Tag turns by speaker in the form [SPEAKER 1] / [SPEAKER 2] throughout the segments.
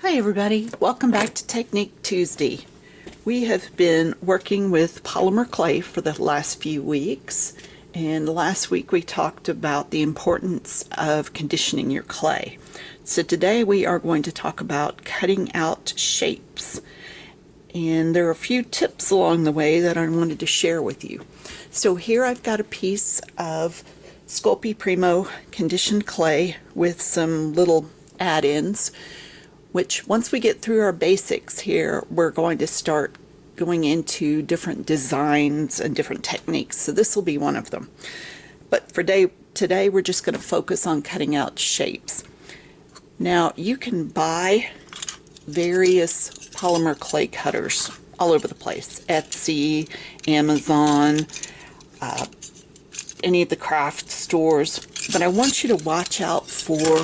[SPEAKER 1] Hi everybody, welcome back to Technique Tuesday. We have been working with Polymer Clay for the last few weeks, and last week we talked about the importance of conditioning your clay. So today we are going to talk about cutting out shapes, and there are a few tips along the way that I wanted to share with you. So here I've got a piece of Sculpey Primo conditioned clay with some little add-ins, which once we get through our basics here, we're going to start going into different designs and different techniques. So this will be one of them. But for today, we're just going to focus on cutting out shapes. Now, you can buy various polymer clay cutters all over the place. Etsy, Amazon, any of the craft stores. But I want you to watch out for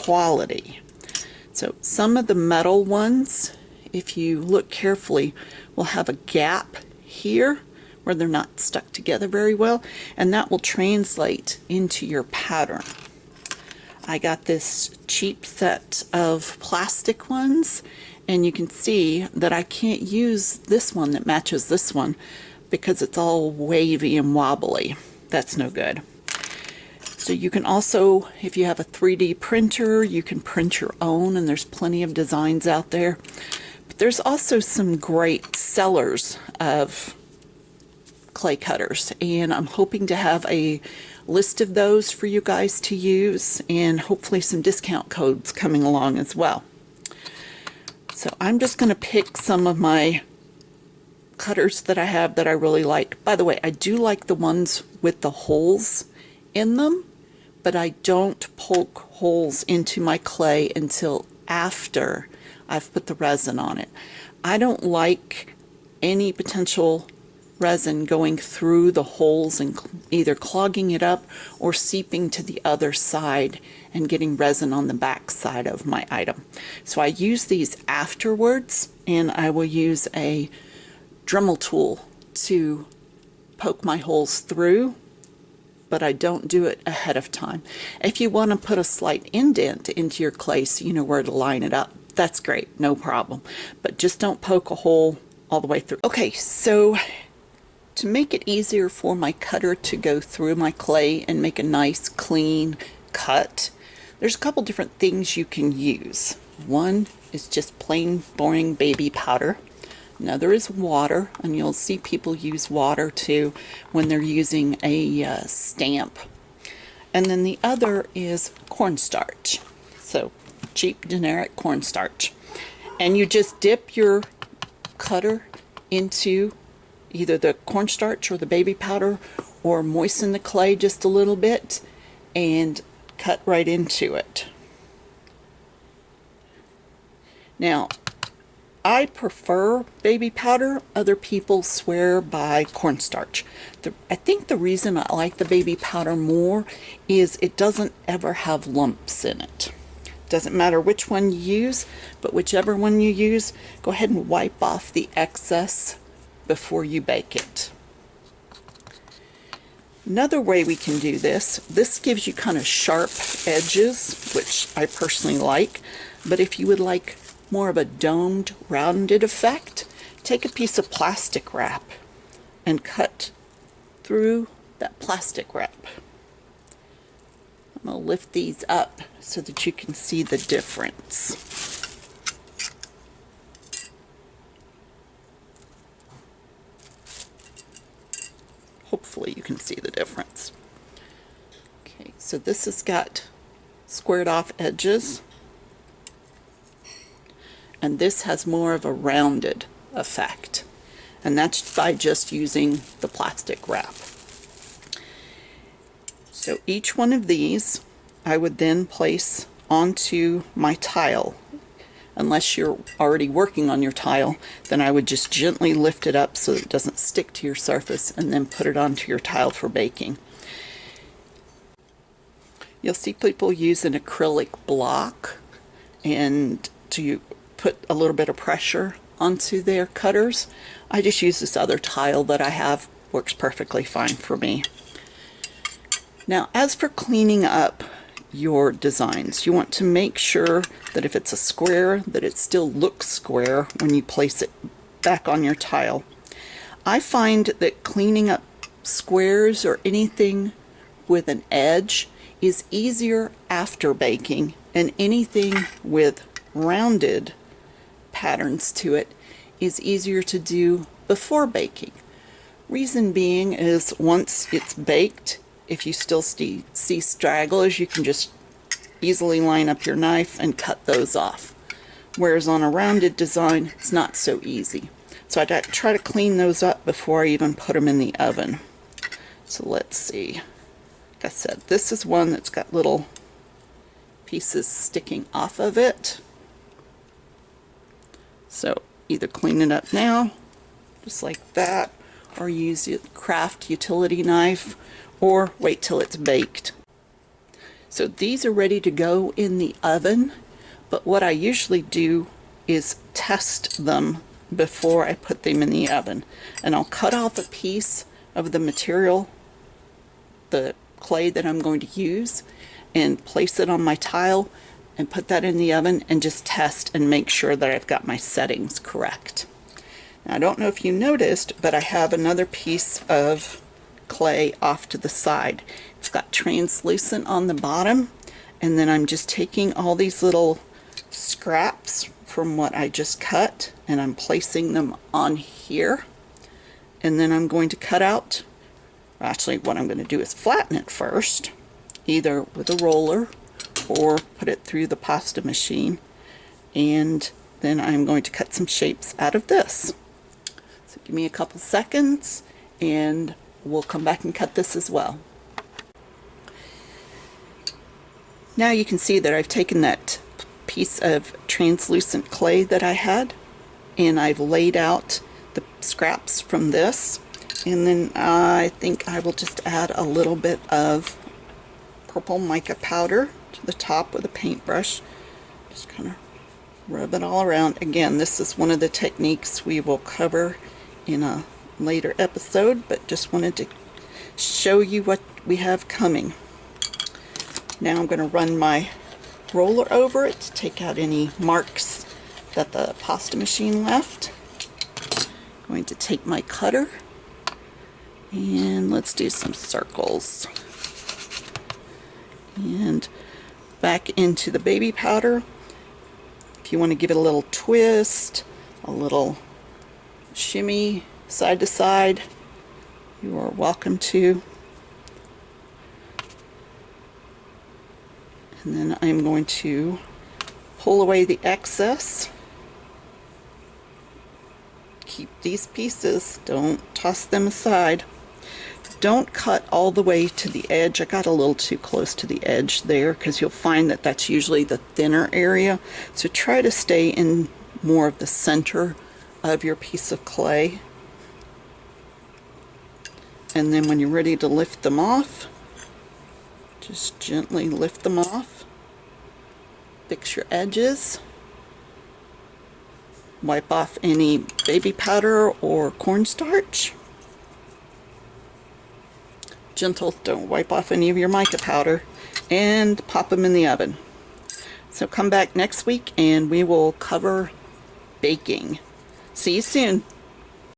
[SPEAKER 1] quality. So some of the metal ones, if you look carefully, will have a gap here where they're not stuck together very well, and that will translate into your pattern. I got this cheap set of plastic ones, and you can see that I can't use this one that matches this one because it's all wavy and wobbly. That's no good. So you can also, if you have a 3D printer, you can print your own, and there's plenty of designs out there. But there's also some great sellers of clay cutters, and I'm hoping to have a list of those for you guys to use, and hopefully some discount codes coming along as well. So I'm just going to pick some of my cutters that I have that I really like. By the way, I do like the ones with the holes in them, but I don't poke holes into my clay until after I've put the resin on it. I don't like any potential resin going through the holes and either clogging it up or seeping to the other side and getting resin on the back side of my item. So I use these afterwards, and I will use a Dremel tool to poke my holes through, but I don't do it ahead of time. If you want to put a slight indent into your clay so you know where to line it up, that's great, no problem. But just don't poke a hole all the way through. Okay, so to make it easier for my cutter to go through my clay and make a nice clean cut, there's a couple different things you can use. One is just plain boring baby powder. Another is water, and you'll see people use water too when they're using a stamp. And then the other is cornstarch. So cheap generic cornstarch. And you just dip your cutter into either the cornstarch or the baby powder, or moisten the clay just a little bit and cut right into it. Now, I prefer baby powder. Other people swear by cornstarch. I think the reason I like the baby powder more is it doesn't ever have lumps in it. Doesn't matter which one you use, but whichever one you use, go ahead and wipe off the excess before you bake it. Another way we can do this gives you kind of sharp edges, which I personally like, but if you would like more of a domed, rounded effect, take a piece of plastic wrap and cut through that plastic wrap. I'm going to lift these up so that you can see the difference. Hopefully you can see the difference. Okay, so this has got squared off edges, and this has more of a rounded effect, and that's by just using the plastic wrap. So each one of these I would then place onto my tile. Unless you're already working on your tile, then I would just gently lift it up so that it doesn't stick to your surface, and then put it onto your tile for baking. You'll see people use an acrylic block and to put a little bit of pressure onto their cutters. I just use this other tile that I have. Works perfectly fine for me. Now, as for cleaning up your designs. You want to make sure that if it's a square, that it still looks square when you place it back on your tile. I find that cleaning up squares or anything with an edge is easier after baking, and anything with rounded patterns to it is easier to do before baking. Reason being is once it's baked, if you still see stragglers, you can just easily line up your knife and cut those off. Whereas on a rounded design, it's not so easy. So I try to clean those up before I even put them in the oven. So let's see. Like I said, this is one that's got little pieces sticking off of it. So either clean it up now, just like that, or use a craft utility knife, or wait till it's baked. So these are ready to go in the oven, but what I usually do is test them before I put them in the oven. And I'll cut off a piece of the material, the clay that I'm going to use, and place it on my tile and put that in the oven and just test and make sure that I've got my settings correct. Now, I don't know if you noticed, but I have another piece of clay off to the side. It's got translucent on the bottom, and then I'm just taking all these little scraps from what I just cut and I'm placing them on here, and then I'm going to cut out, actually what I'm going to do is flatten it first, either with a roller or put it through the pasta machine, and then I'm going to cut some shapes out of this. So give me a couple seconds and we'll come back and cut this as well. Now you can see that I've taken that piece of translucent clay that I had and I've laid out the scraps from this, and then I think I will just add a little bit of purple mica powder to the top with a paintbrush. Just kind of rub it all around. Again, this is one of the techniques we will cover in a later episode, but just wanted to show you what we have coming. Now I'm going to run my roller over it to take out any marks that the pasta machine left. I'm going to take my cutter and let's do some circles. And back into the baby powder. If you want to give it a little twist, a little shimmy side to side, you are welcome to. And then I'm going to pull away the excess. Keep these pieces, don't toss them aside. Don't cut all the way to the edge. I got a little too close to the edge there because you'll find that that's usually the thinner area. So try to stay in more of the center of your piece of clay. And then when you're ready to lift them off, just gently lift them off. Fix your edges. Wipe off any baby powder or cornstarch. Gentle, don't wipe off any of your mica powder, and pop them in the oven. So come back next week and we will cover baking. See you soon.